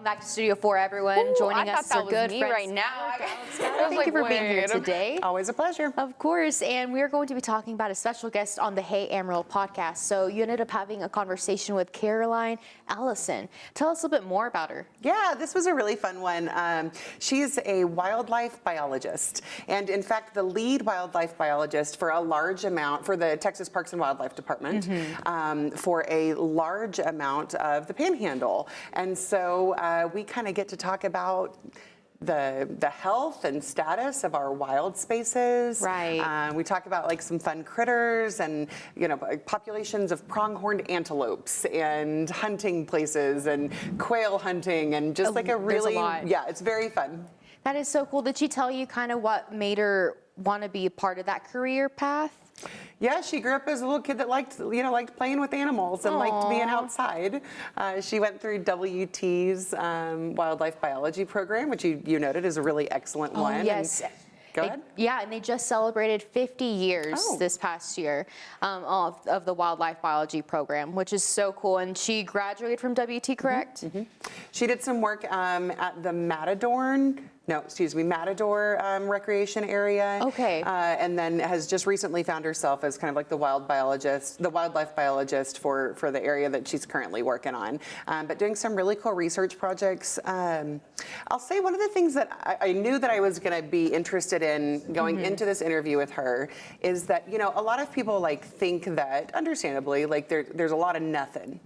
Welcome back to Studio 4, everyone. Ooh, Joining I us thought are good that was me friends. right now. Thank you for being here today. Always a pleasure. Of course, and we are going to be talking about a special guest on the Hey Amarillo podcast. So you ended up having a conversation with Caroline Ellison. Tell us a little bit more about her. Yeah, this was a really fun one. She's a wildlife biologist, and in fact, the lead wildlife biologist for a large amount for the Texas Parks and Wildlife Department for a large amount of the Panhandle. And so we kind of get to talk about the health and status of our wild spaces. Right. We talk about like some fun critters and, you know, populations of pronghorned antelopes and hunting places and quail hunting and just like a really, yeah, it's very fun. That is so cool. Did she tell you kind of what made her want to be a part of that career path? Yeah, she grew up as a little kid that liked playing with animals and liked being outside. She went through WT's wildlife biology program, which you noted is a really excellent one. Yes. Go ahead. Yeah, and they just celebrated 50 years this past year of the wildlife biology program, which is so cool. And she graduated from WT, correct? She did some work at the Matador recreation area. Okay. And then has just recently found herself as kind of like the wildlife biologist for the area that she's currently working on. But doing some really cool research projects. I'll say one of the things that I knew that I was going to be interested in going into this interview with her is that, you know, a lot of people like think that, understandably, like there's a lot of nothing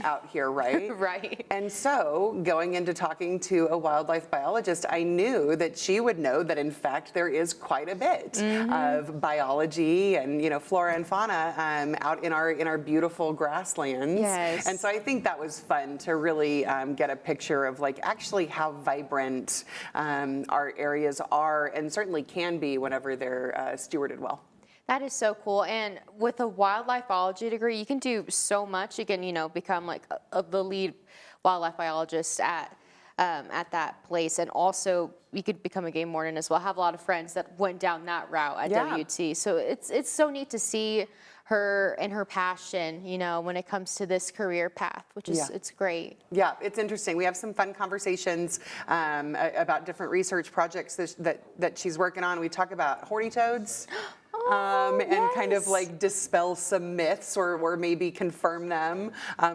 out here, right? Right. And so going into talking to a wildlife biologist, I knew that she would know that in fact there is quite a bit of biology and, you know, flora and fauna out in our beautiful grasslands. Yes. And so I think that was fun to really get a picture of like actually how vibrant our areas are and certainly can be whenever they're stewarded well. That is so cool. And with a wildlife biology degree, you can do so much. You can, you know, become like the lead wildlife biologist at that place. And also you could become a game warden as well. I have a lot of friends that went down that route at WT. So it's so neat to see her and her passion, you know, when it comes to this career path, which is, it's great. Yeah, it's interesting. We have some fun conversations about different research projects that she's working on. We talk about horny toads. And kind of like dispel some myths or maybe confirm them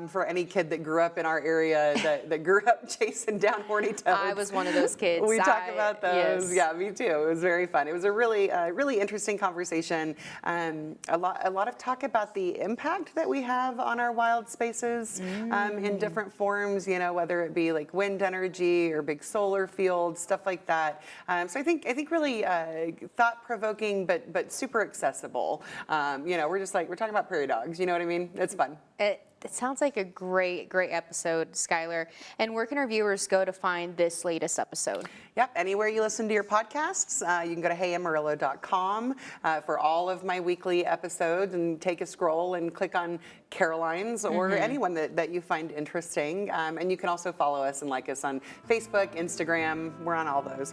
for any kid that grew up in our area that grew up chasing down horny toads. I was one of those kids. We talk about those. Yes. Yeah, me too. It was very fun. It was a really interesting conversation. A lot of talk about the impact that we have on our wild spaces in different forms, you know, whether it be like wind energy or big solar fields, stuff like that. So I think really thought-provoking but super accessible. You know, we're talking about prairie dogs. You know what I mean? It's fun. It sounds like a great episode, Skylar. And where can our viewers go to find this latest episode? Yep, anywhere you listen to your podcasts. You can go to heyamarillo.com for all of my weekly episodes and take a scroll and click on Caroline's or anyone that you find interesting. And you can also follow us and like us on Facebook, Instagram. We're on all those.